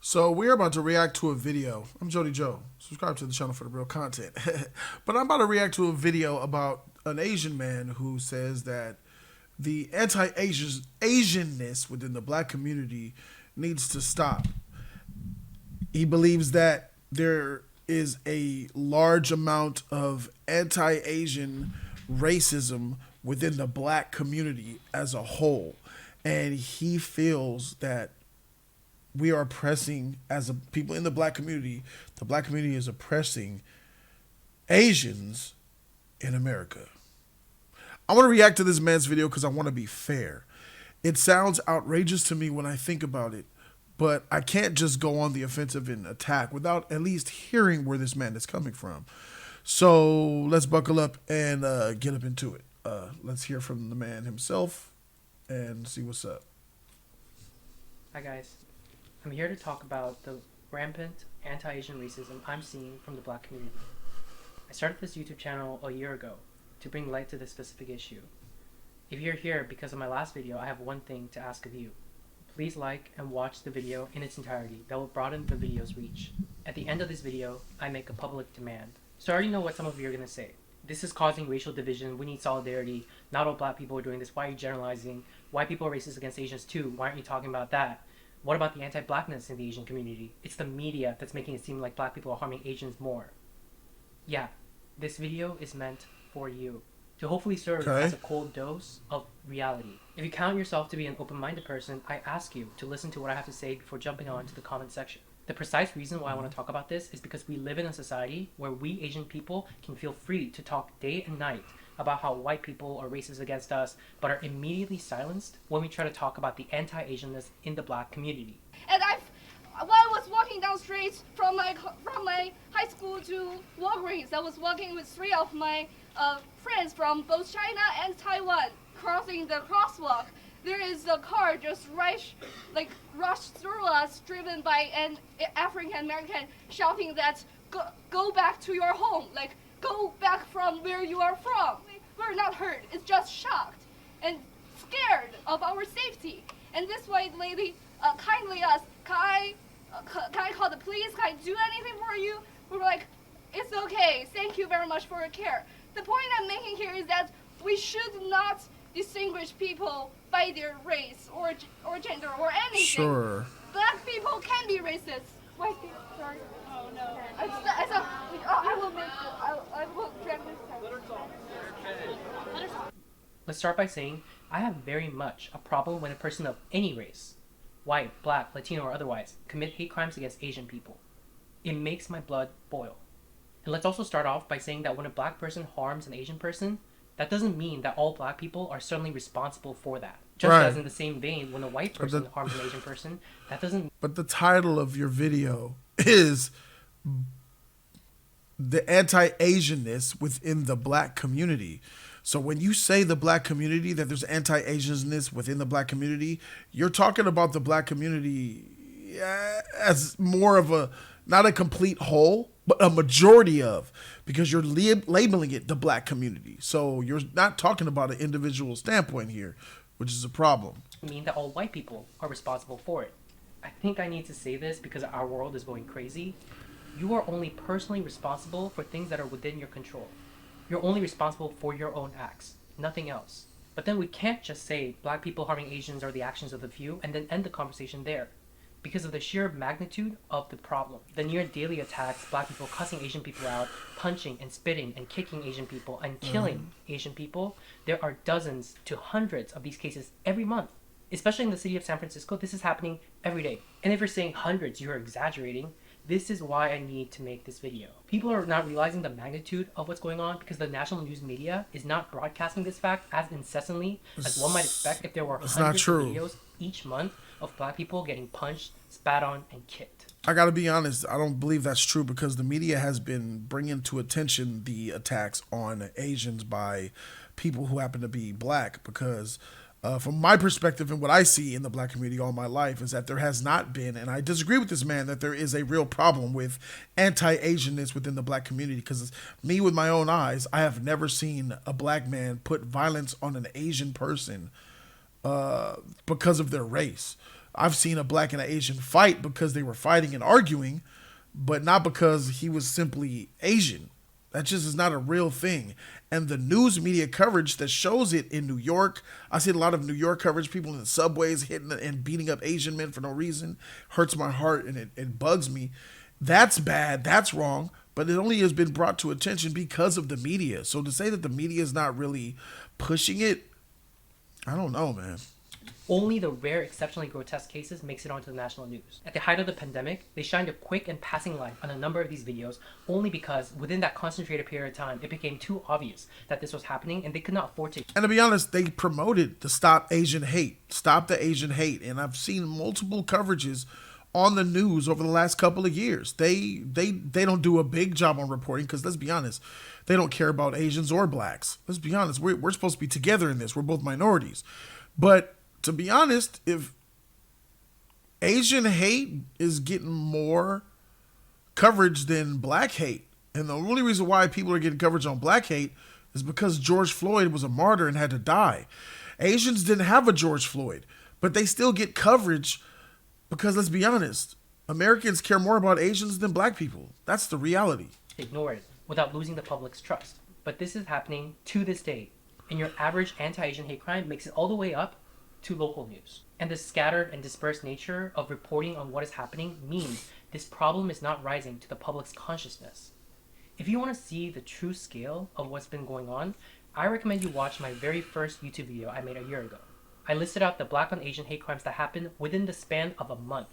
So we're about to react to a video. I'm Jody Joe. Subscribe to the channel for the real content. But I'm about to react to a video about an Asian man who says that the anti-Asianness within the black community needs to stop. He believes that there is a large amount of anti-Asian racism within the black community as a whole. And he feels that we are oppressing, as a people in the black community, the black community is oppressing Asians in America. I want to react to this man's video because I want to be fair. It sounds outrageous to me when I think about it, but I can't just go on the offensive and attack without at least hearing where this man is coming from. So let's buckle up and get up into it. Let's hear from the man himself and see what's up. Hi guys, I'm here to talk about the rampant anti-Asian racism I'm seeing from the black community. I started this YouTube channel a year ago to bring light to this specific issue. If you're here because of my last video, I have one thing to ask of you. Please like and watch the video in its entirety. That will broaden the video's reach. At the end of this video, I make a public demand. So I already know what some of you are going to say. This is causing racial division. We need solidarity. Not all black people are doing this. Why are you generalizing? Why people are racist against Asians too? Why aren't you talking about that? What about the anti-blackness in the Asian community? It's the media that's making it seem like black people are harming Asians more. Yeah, this video is meant for you, to hopefully serve as a cold dose of reality. If you count yourself to be an open-minded person, I ask you to listen to what I have to say before jumping on to the comment section. The precise reason why I want to talk about this is because we live in a society where we Asian people can feel free to talk day and night about how white people are racist against us, but are immediately silenced when we try to talk about the anti-Asianness in the black community. And while I was walking down the street from my high school to Walgreens, I was walking with three of my friends from both China and Taiwan, crossing the crosswalk. There is a car just rushed through us, driven by an African American, shouting that go back to your home, like go back from where you are from. We're not hurt, it's just shocked and scared of our safety. And this white lady kindly asked, can I call the police? Can I do anything for you? We were like, it's okay, thank you very much for your care. The point I'm making here is that we should not distinguish people by their race or gender or anything. Sure. Black people can be racist. White people, sorry. Oh no. I will drag this time. Let's start by saying I have very much a problem when a person of any race, white, black, Latino, or otherwise, commit hate crimes against Asian people. It makes my blood boil. And let's also start off by saying that when a black person harms an Asian person, that doesn't mean that all black people are certainly responsible for that. Just as in the same vein, when a white person harms an Asian person, that doesn't... But the title of your video is the anti-Asianness within the black community. So when you say the black community, that there's anti-Asianness within the black community, you're talking about the black community as more of a, not a complete whole, but a majority of, because you're labeling it the black community. So you're not talking about an individual standpoint here, which is a problem. I mean that all white people are responsible for it. I think I need to say this because our world is going crazy. You are only personally responsible for things that are within your control. You're only responsible for your own acts, nothing else. But then we can't just say black people harming Asians are the actions of the few and then end the conversation there. Because of the sheer magnitude of the problem. The near daily attacks, black people cussing Asian people out, punching and spitting and kicking Asian people and killing Asian people, there are dozens to hundreds of these cases every month. Especially in the city of San Francisco, this is happening every day. And if you're saying hundreds, you're exaggerating. This is why I need to make this video. People are not realizing the magnitude of what's going on because the national news media is not broadcasting this fact as incessantly as one might expect if there were hundreds of videos each month of black people getting punched, spat on, and kicked. I gotta be honest, I don't believe that's true because the media has been bringing to attention the attacks on Asians by people who happen to be black because from my perspective and what I see in the black community all my life is that there has not been, and I disagree with this man, that there is a real problem with anti-Asianness within the black community because me with my own eyes, I have never seen a black man put violence on an Asian person because of their race. I've seen a black and an Asian fight because they were fighting and arguing, but not because he was simply Asian. That just is not a real thing. And the news media coverage that shows it in New York, I see a lot of New York coverage, people in the subways hitting and beating up Asian men for no reason, hurts my heart and it bugs me. That's bad. That's wrong. But it only has been brought to attention because of the media. So to say that the media is not really pushing it, I don't know, man. Only the rare exceptionally grotesque cases makes it onto the national news. At the height of the pandemic, they shined a quick and passing light on a number of these videos only because within that concentrated period of time, it became too obvious that this was happening and they could not afford to. And to be honest, they promoted the Stop Asian Hate, Stop the Asian Hate. And I've seen multiple coverages on the news over the last couple of years. They don't do a big job on reporting because let's be honest, they don't care about Asians or blacks. Let's be honest, we're supposed to be together in this. We're both minorities. But to be honest, if Asian hate is getting more coverage than black hate, and the only reason why people are getting coverage on black hate is because George Floyd was a martyr and had to die. Asians didn't have a George Floyd, but they still get coverage because let's be honest, Americans care more about Asians than black people. That's the reality. Ignore it without losing the public's trust. But this is happening to this day, and your average anti-Asian hate crime makes it all the way up to local news. And the scattered and dispersed nature of reporting on what is happening means this problem is not rising to the public's consciousness. If you want to see the true scale of what's been going on, I recommend you watch my very first YouTube video I made a year ago. I listed out the black on Asian hate crimes that happened within the span of a month.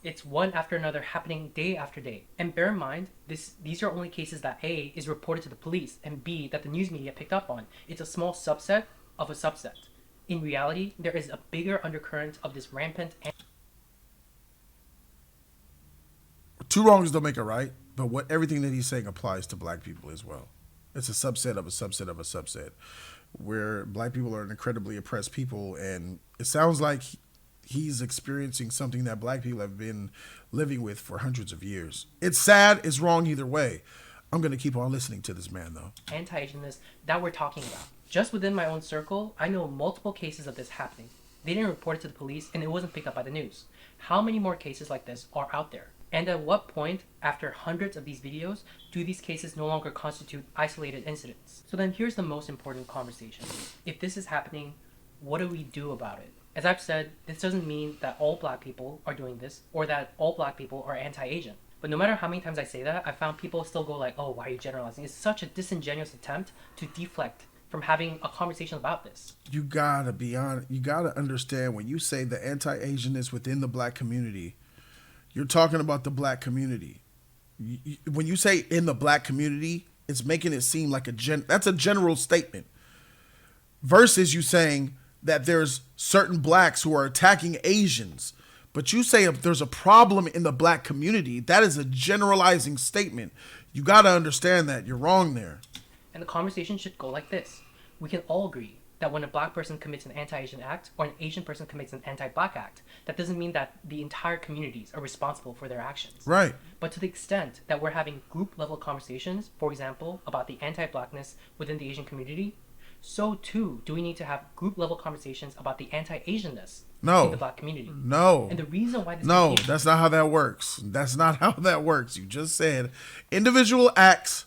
It's one after another happening day after day. And bear in mind, these are only cases that A, is reported to the police, and B, that the news media picked up on. It's a small subset of a subset. In reality, there is a bigger undercurrent of this rampant. Two wrongs don't make a right, but everything that he's saying applies to black people as well. It's a subset of a subset of a subset, where black people are an incredibly oppressed people, and it sounds like he's experiencing something that black people have been living with for hundreds of years. It's sad, it's wrong either way. I'm going to keep on listening to this man, though. Anti-Asianness that we're talking about. Just within my own circle, I know multiple cases of this happening. They didn't report it to the police, and it wasn't picked up by the news. How many more cases like this are out there? And at what point, after hundreds of these videos, do these cases no longer constitute isolated incidents? So then here's the most important conversation. If this is happening, what do we do about it? As I've said, this doesn't mean that all black people are doing this or that all black people are anti-Asian. But no matter how many times I say that, I found people still go like, oh, why are you generalizing? It's such a disingenuous attempt to deflect from having a conversation about this. You gotta be honest. You gotta understand when you say the anti-Asianness within the black community, you're talking about the black community. When you say in the black community, it's making it seem like that's a general statement. Versus you saying that there's certain blacks who are attacking Asians. But you say if there's a problem in the black community, that is a generalizing statement. You got to understand that. You're wrong there. And the conversation should go like this. We can all agree that when a black person commits an anti-Asian act or an Asian person commits an anti-black act, that doesn't mean that the entire communities are responsible for their actions. Right. But to the extent that we're having group-level conversations, for example, about the anti-blackness within the Asian community, so too do we need to have group-level conversations about the anti-Asianness in the black community. No. And the reason why this that's not how that works. That's not how that works. You just said individual acts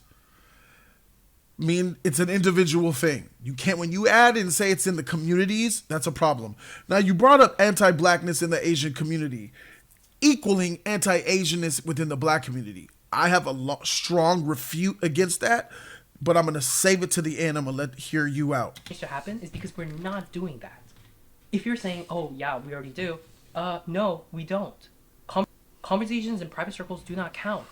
mean it's an individual thing. You can't, when you add and say it's in the communities, that's a problem. Now you brought up anti-blackness in the Asian community, equaling anti-Asianness within the black community. I have a strong refute against that, but I'm going to save it to the end. I'm going to hear you out. What needs to happen is because we're not doing that. If you're saying, oh yeah, we already do, no, we don't. Conversations in private circles do not count.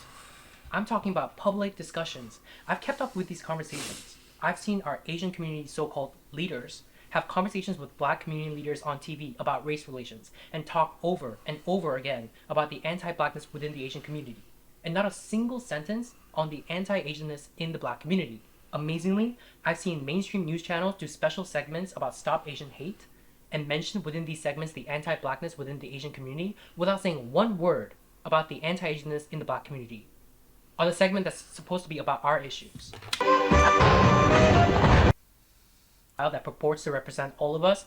I'm talking about public discussions. I've kept up with these conversations. I've seen our Asian community so-called leaders have conversations with black community leaders on TV about race relations and talk over and over again about the anti-blackness within the Asian community. And not a single sentence on the anti-Asianness in the black community. Amazingly, I've seen mainstream news channels do special segments about Stop Asian Hate and mention within these segments the anti-blackness within the Asian community without saying one word about the anti-Asianness in the black community. On a segment that's supposed to be about our issues. That purports to represent all of us.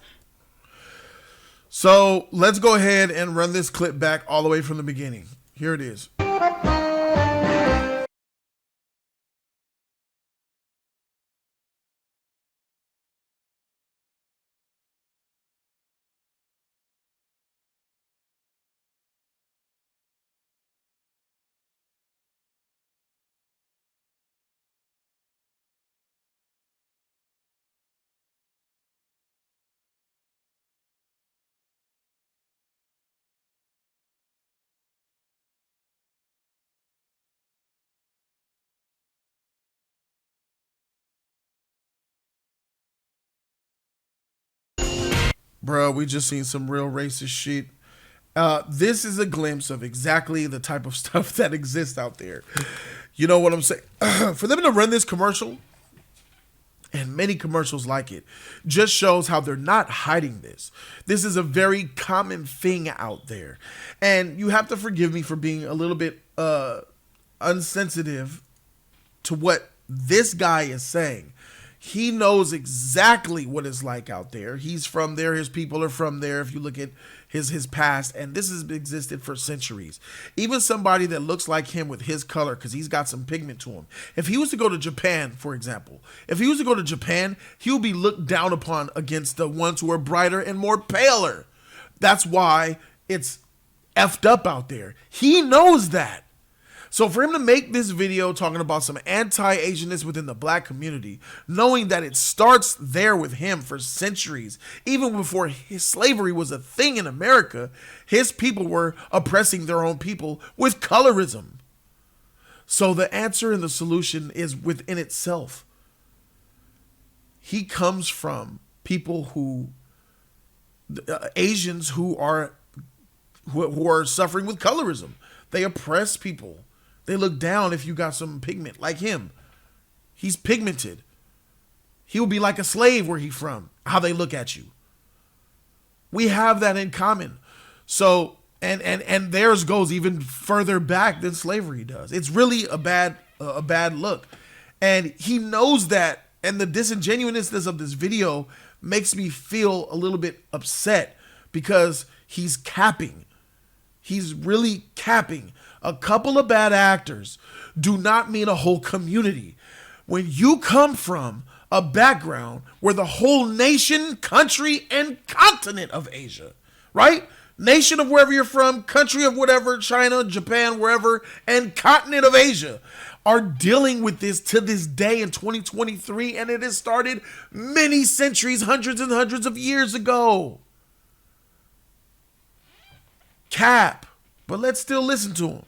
So let's go ahead and run this clip back all the way from the beginning. Here it is. Bro, we just seen some real racist shit. This is a glimpse of exactly the type of stuff that exists out there. You know what I'm saying? For them to run this commercial, and many commercials like it, just shows how they're not hiding this. This is a very common thing out there. And you have to forgive me for being a little bit unsensitive to what this guy is saying. He knows exactly what it's like out there. He's from there. His people are from there. If you look at his past, and this has existed for centuries. Even somebody that looks like him with his color, because he's got some pigment to him. If he was to go to Japan, for example, if he was to go to Japan, he would be looked down upon against the ones who are brighter and more paler. That's why it's effed up out there. He knows that. So for him to make this video talking about some anti-Asianness within the black community, knowing that it starts there with him for centuries, even before slavery was a thing in America, his people were oppressing their own people with colorism. So the answer and the solution is within itself. He comes from people who, Asians who are suffering with colorism. They oppress people. They look down if you got some pigment like him. He's pigmented. He will be like a slave where he's from, how they look at you. We have that in common. So, and theirs goes even further back than slavery does. It's really a bad look. And he knows that, and the disingenuousness of this video makes me feel a little bit upset because he's capping. He's really capping. A couple of bad actors do not mean a whole community. When you come from a background where the whole nation, country, and continent of Asia, right? Nation of wherever you're from, country of whatever, China, Japan, wherever, and continent of Asia are dealing with this to this day in 2023, and it has started many centuries, hundreds and hundreds of years ago. Cap, but let's still listen to him.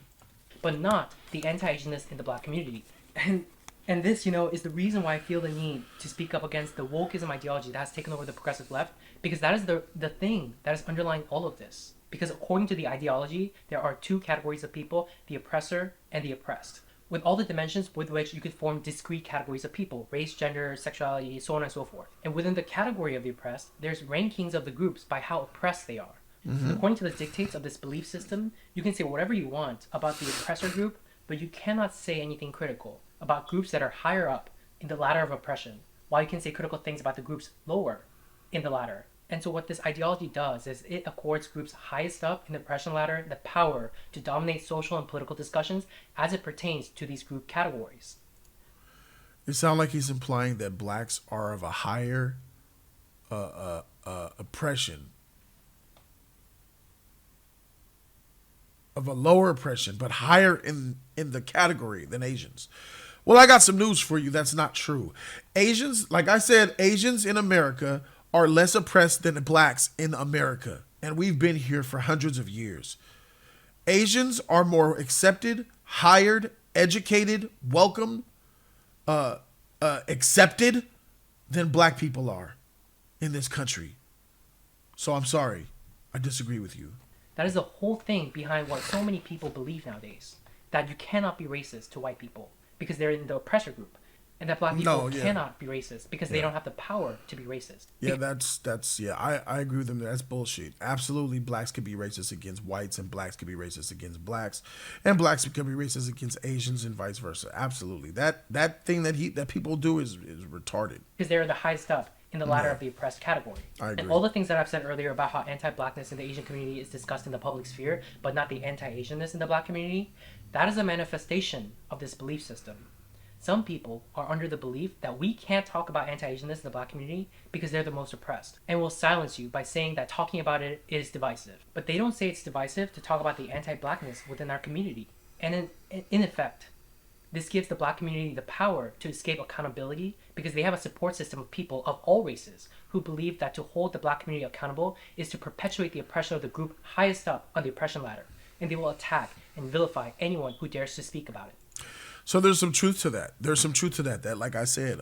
But not the anti-Asianness in the black community. And this, is the reason why I feel the need to speak up against the wokeism ideology that has taken over the progressive left, because that is the thing that is underlying all of this. Because according to the ideology, there are two categories of people, the oppressor and the oppressed, with all the dimensions with which you could form discrete categories of people, race, gender, sexuality, so on and so forth. And within the category of the oppressed, there's rankings of the groups by how oppressed they are. Mm-hmm. According to the dictates of this belief system, you can say whatever you want about the oppressor group, but you cannot say anything critical about groups that are higher up in the ladder of oppression, while you can say critical things about the groups lower in the ladder. And so what this ideology does is it accords groups highest up in the oppression ladder the power to dominate social and political discussions as it pertains to these group categories. It sounds like he's implying that blacks are of a higher oppression, of a lower oppression, but higher in the category than Asians. Well, I got some news for you. That's not true. Asians, like I said, Asians in America are less oppressed than the blacks in America. And we've been here for hundreds of years. Asians are more accepted, hired, educated, welcomed, accepted than black people are in this country. So I'm sorry. I disagree with you. That is the whole thing behind what so many people believe nowadays. That you cannot be racist to white people because they're in the oppressor group. And that black people cannot be racist because they don't have the power to be racist. Yeah, I agree with them. That's bullshit. Absolutely, blacks can be racist against whites, and blacks can be racist against blacks, and blacks can be racist against Asians, and vice versa. Absolutely, that thing that people do is retarded. Because they're the highest up. in the ladder of the oppressed category. I agree. And all the things that I've said earlier about how anti-blackness in the Asian community is discussed in the public sphere, but not the anti-Asianness in the black community, that is a manifestation of this belief system. Some people are under the belief that we can't talk about anti-Asianness in the black community because they're the most oppressed, and will silence you by saying that talking about it is divisive. But they don't say it's divisive to talk about the anti-blackness within our community. And in effect, this gives the black community the power to escape accountability because they have a support system of people of all races who believe that to hold the black community accountable is to perpetuate the oppression of the group highest up on the oppression ladder, and they will attack and vilify anyone who dares to speak about it. So there's some truth to that. There's some truth to that. That, like I said,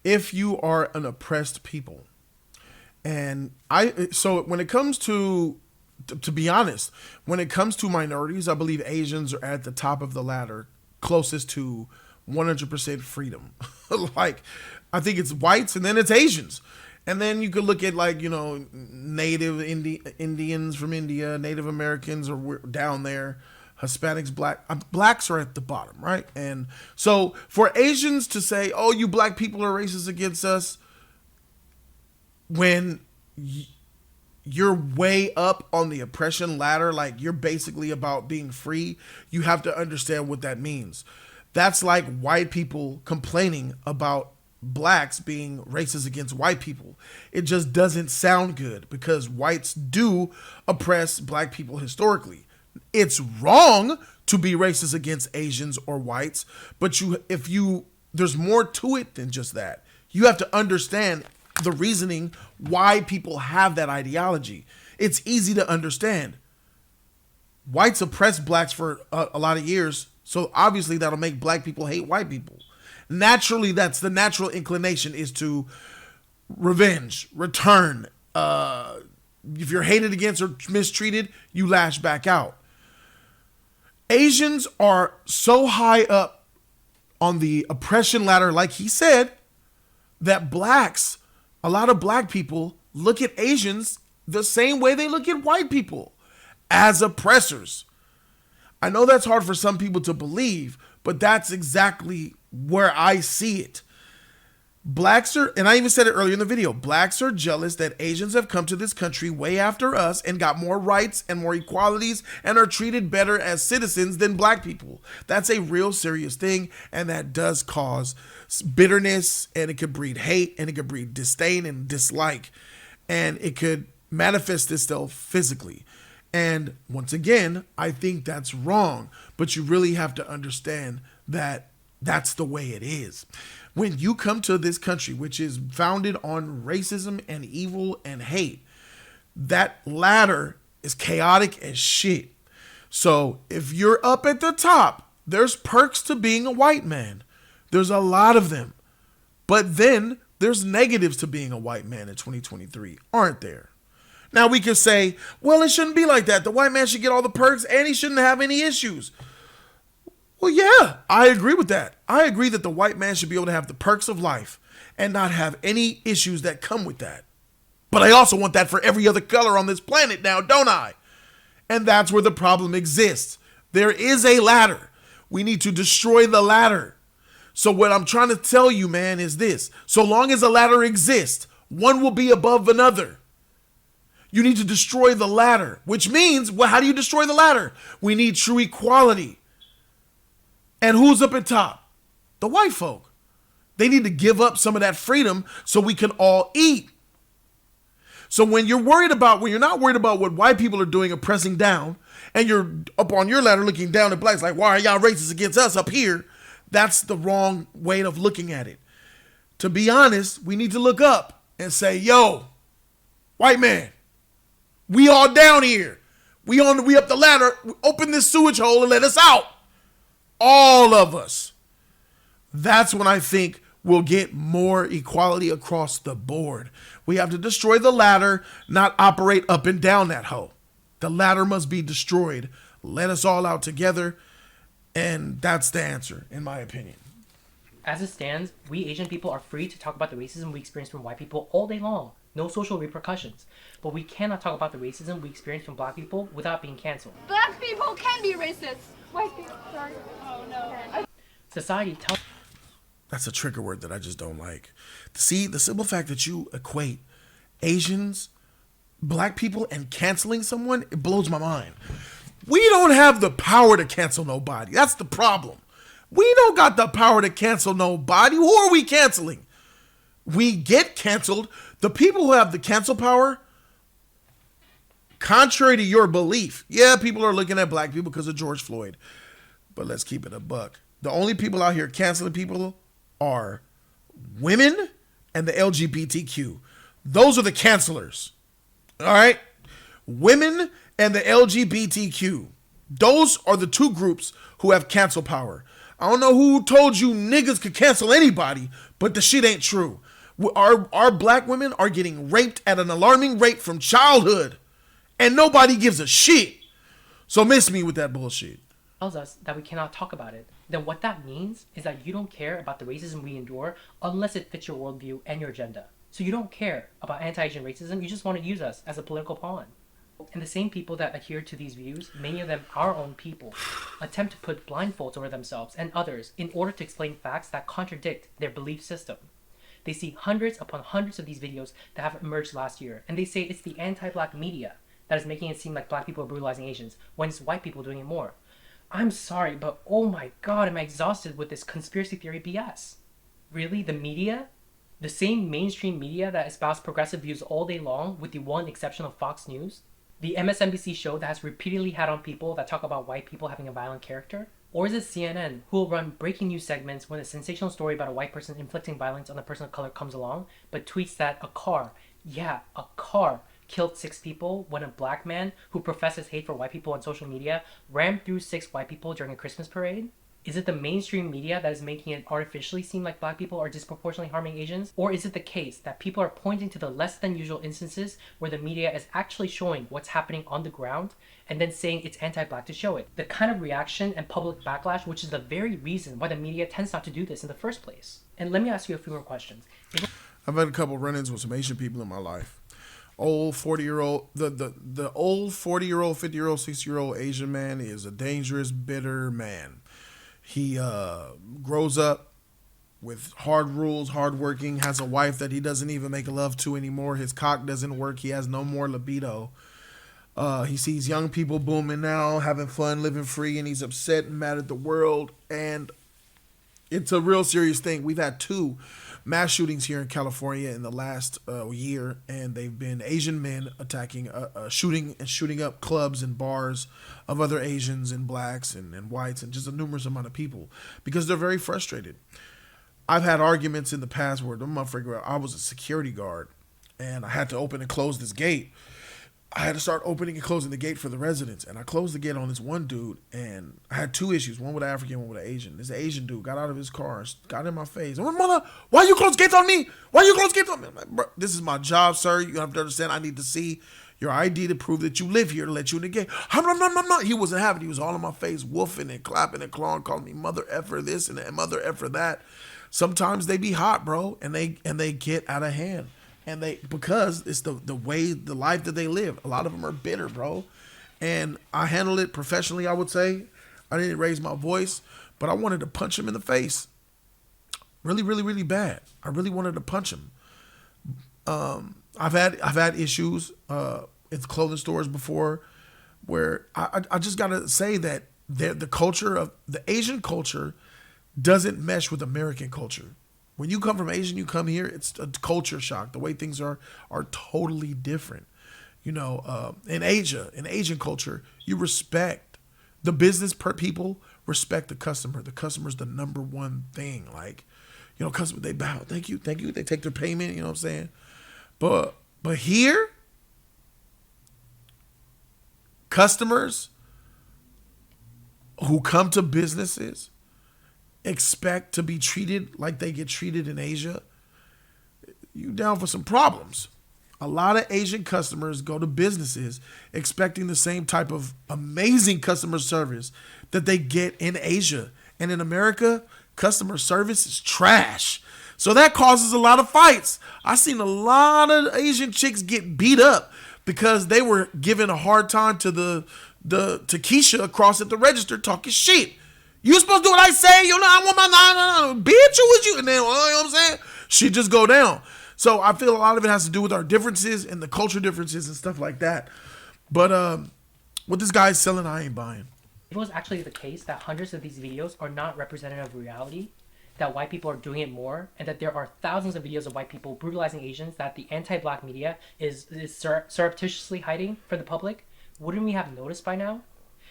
if you are an oppressed people, so when it comes to be honest, when it comes to minorities, I believe Asians are at the top of the ladder, closest to 100% freedom. Like, I think it's whites and then it's Asians. And then you could look at, like, you know, native Indians from India, Native Americans are down there, Hispanics, blacks are at the bottom, right? And so for Asians to say, oh, you black people are racist against us, when you're way up on the oppression ladder, like you're basically about being free, you have to understand what that means. That's like white people complaining about blacks being racist against white people. It just doesn't sound good because whites do oppress black people historically. It's wrong to be racist against Asians or whites, but there's more to it than just that. You have to understand the reasoning why people have that ideology. It's easy to understand. Whites oppressed blacks for a lot of years, so obviously that'll make black people hate white people. Naturally, that's the natural inclination, is to revenge, return. If you're hated against or mistreated, you lash back out. Asians are so high up on the oppression ladder, like he said, that blacks, a lot of black people look at Asians the same way they look at white people, as oppressors. I know that's hard for some people to believe, but that's exactly where I see it. Blacks are, and I even said it earlier in the video, blacks are jealous that Asians have come to this country way after us and got more rights and more equalities and are treated better as citizens than black people. That's a real serious thing, and that does cause bitterness, and it could breed hate, and it could breed disdain and dislike, and it could manifest itself physically. And once again, I think that's wrong, but you really have to understand that that's the way it is. When you come to this country, which is founded on racism and evil and hate, that ladder is chaotic as shit. So if you're up at the top, there's perks to being a white man. There's a lot of them. But then there's negatives to being a white man in 2023, aren't there? Now we could say, well, it shouldn't be like that. The white man should get all the perks and he shouldn't have any issues. Well, yeah, I agree with that. I agree that the white man should be able to have the perks of life and not have any issues that come with that. But I also want that for every other color on this planet now, don't I? And that's where the problem exists. There is a ladder. We need to destroy the ladder. So what I'm trying to tell you, man, is this. So long as a ladder exists, one will be above another. You need to destroy the ladder, which means, well, how do you destroy the ladder? We need true equality. And who's up at top? The white folk. They need to give up some of that freedom so we can all eat. So when you're not worried about what white people are doing, oppressing down, and you're up on your ladder looking down at blacks like, why are y'all racist against us up here? That's the wrong way of looking at it. To be honest, we need to look up and say, yo, white man, we all down here. We up the ladder. Open this sewage hole and let us out. All of us. That's when I think we'll get more equality across the board. We have to destroy the ladder, not operate up and down that hole. The ladder must be destroyed. Let us all out together. And that's the answer, in my opinion. As it stands, we Asian people are free to talk about the racism we experience from white people all day long. No social repercussions. But we cannot talk about the racism we experience from black people without being canceled. Black people can be racist. White people, sorry. Oh no. Society tells... That's a trigger word that I just don't like. See, the simple fact that you equate Asians, black people, and canceling someone, it blows my mind. We don't have the power to cancel nobody. That's the problem. We don't got the power to cancel nobody. Who are we canceling? We get canceled. The people who have the cancel power, contrary to your belief, yeah, people are looking at black people because of George Floyd. But let's keep it a buck. The only people out here canceling people are women and the LGBTQ. Those are the cancelers. All right? Women and the LGBTQ. Those are the two groups who have cancel power. I don't know who told you niggas could cancel anybody, but the shit ain't true. Our black women are getting raped at an alarming rate from childhood, and nobody gives a shit. So miss me with that bullshit. Tells us that we cannot talk about it, then what that means is that you don't care about the racism we endure unless it fits your worldview and your agenda. So you don't care about anti-Asian racism, you just want to use us as a political pawn. And the same people that adhere to these views, many of them our own people, attempt to put blindfolds over themselves and others in order to explain facts that contradict their belief system. They see hundreds upon hundreds of these videos that have emerged last year, and they say it's the anti-black media that is making it seem like black people are brutalizing Asians, when it's white people doing it more. I'm sorry, but oh my god, am I exhausted with this conspiracy theory BS. Really? The media? The same mainstream media that espouse progressive views all day long, with the one exception of Fox News? The MSNBC show that has repeatedly had on people that talk about white people having a violent character? Or is it CNN, who will run breaking news segments when a sensational story about a white person inflicting violence on a person of color comes along, but tweets that a car killed 6 people when a black man who professes hate for white people on social media rammed through 6 white people during a Christmas parade? Is it the mainstream media that is making it artificially seem like black people are disproportionately harming Asians? Or is it the case that people are pointing to the less than usual instances where the media is actually showing what's happening on the ground and then saying it's anti-black to show it? The kind of reaction and public backlash which is the very reason why the media tends not to do this in the first place. And let me ask you a few more questions. I've had a couple run-ins with some Asian people in my life. Old 40-year-old, the old 40-year-old, 50-year-old, 60-year-old Asian man is a dangerous, bitter man. He grows up with hard rules, hardworking, has a wife that he doesn't even make love to anymore. His cock doesn't work. He has no more libido. He sees young people booming now, having fun, living free, and he's upset and mad at the world. And it's a real serious thing. We've had 2 mass shootings here in California in the last year, and they've been Asian men attacking, shooting up clubs and bars of other Asians and blacks and whites and just a numerous amount of people because they're very frustrated. I've had arguments in the past where I was a security guard and I had to open and close this gate. I had to start opening and closing the gate for the residents, and I closed the gate on this one dude, and I had 2 issues, one with an African, one with an Asian. This Asian dude got out of his car and got in my face. I went, mother, why you close gates on me? Why you close gates on me? I'm like, bro, this is my job, sir. You have to understand, I need to see your ID to prove that you live here to let you in the gate. He wasn't having it. He was all in my face, woofing and clapping and clawing, calling me mother effer this and mother effer that. Sometimes they be hot, bro, and they get out of hand. And because it's the way, the life that they live. A lot of them are bitter, bro. And I handled it professionally, I would say. I didn't raise my voice, but I wanted to punch him in the face. Really, really, really bad. I really wanted to punch him. I've had issues in clothing stores before where I just gotta say that the culture of the Asian culture doesn't mesh with American culture. When you come from Asian, you come here, it's a culture shock. The way things are totally different. You know, in Asia, in Asian culture, you respect the business people, respect the customer. The customer's the number one thing. Like, you know, customer, they bow, thank you. They take their payment, you know what I'm saying? But here, customers who come to businesses expect to be treated like they get treated in Asia. You down for some problems. A lot of Asian customers go to businesses expecting the same type of amazing customer service that they get in Asia. And in America, customer service is trash. So that causes a lot of fights. I've seen a lot of Asian chicks get beat up because they were giving a hard time to the Keisha across at the register talking shit. You supposed to do what I say. You know, I want my bitch. Who was you? And then, you know what I'm saying? She just go down. So I feel a lot of it has to do with our differences and the culture differences and stuff like that. But what this guy's selling, I ain't buying. If it was actually the case that hundreds of these videos are not representative of reality, that white people are doing it more, and that there are thousands of videos of white people brutalizing Asians that the anti-black media is surreptitiously hiding for the public, wouldn't we have noticed by now?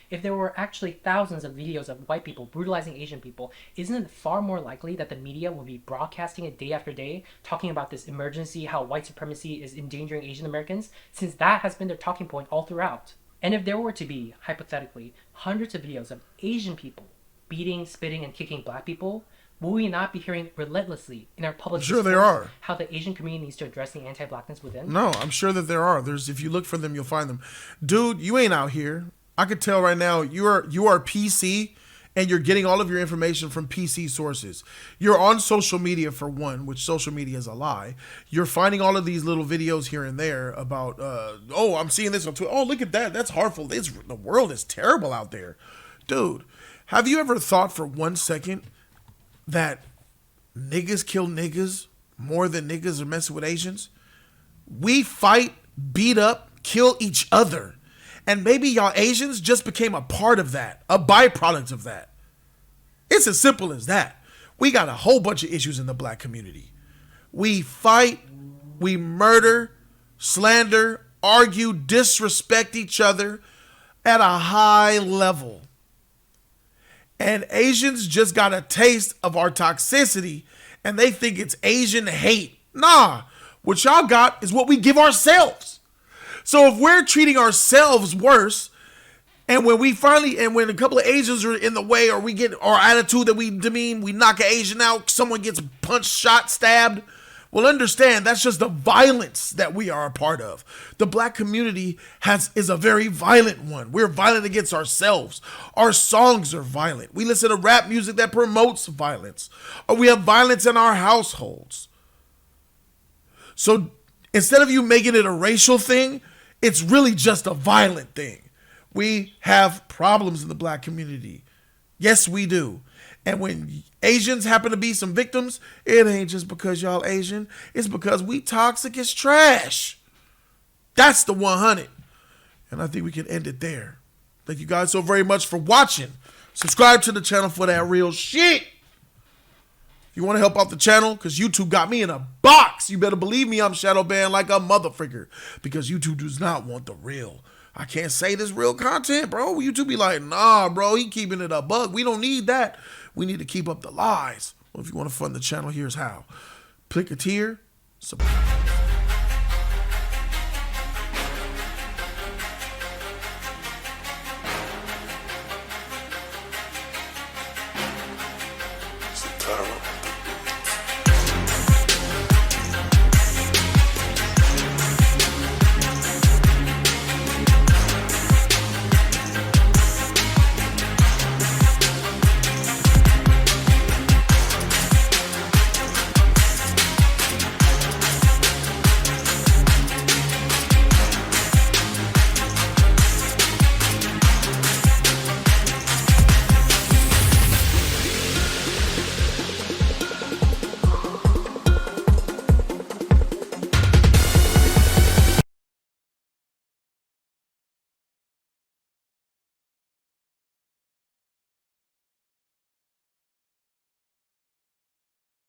If there were actually thousands of videos of white people brutalizing Asian people, isn't it far more likely that the media will be broadcasting it day after day, talking about this emergency, how white supremacy is endangering Asian Americans, since that has been their talking point all throughout? And if there were to be, hypothetically, hundreds of videos of Asian people beating, spitting, and kicking black people, will we not be hearing relentlessly in our public discourse there are how the Asian community needs to address the anti-blackness within? No, I'm sure that there are. If you look for them, you'll find them. Dude, you ain't out here. I could tell right now you are PC and you're getting all of your information from PC sources. You're on social media for one, which social media is a lie. You're finding all of these little videos here and there about, I'm seeing this on Twitter. Oh, look at that. That's harmful. The world is terrible out there. Dude, have you ever thought for 1 second that niggas kill niggas more than niggas are messing with Asians? We fight, beat up, kill each other. And maybe y'all Asians just became a part of that, a byproduct of that. It's as simple as that. We got a whole bunch of issues in the black community. We fight, we murder, slander, argue, disrespect each other at a high level. And Asians just got a taste of our toxicity and they think it's Asian hate. Nah, what y'all got is what we give ourselves. So if we're treating ourselves worse, and when a couple of Asians are in the way, or we get our attitude that we demean, we knock an Asian out, someone gets punched, shot, stabbed, well, understand that's just the violence that we are a part of. The black community is a very violent one. We're violent against ourselves. Our songs are violent. We listen to rap music that promotes violence, or we have violence in our households. So instead of you making it a racial thing, it's really just a violent thing. We have problems in the black community. Yes, we do. And when Asians happen to be some victims, it ain't just because y'all Asian. It's because we toxic as trash. That's the 100. And I think we can end it there. Thank you guys so very much for watching. Subscribe to the channel for that real shit. If you want to help out the channel, because YouTube got me in a box, you better believe me, I'm shadow banned like a motherfucker, because YouTube does not want the real. I can't say this real content, bro. YouTube be like, nah, bro, he keeping it a buck. We don't need that. We need to keep up the lies. Well, if you want to fund the channel, here's how. Click a tier, subscribe. It's a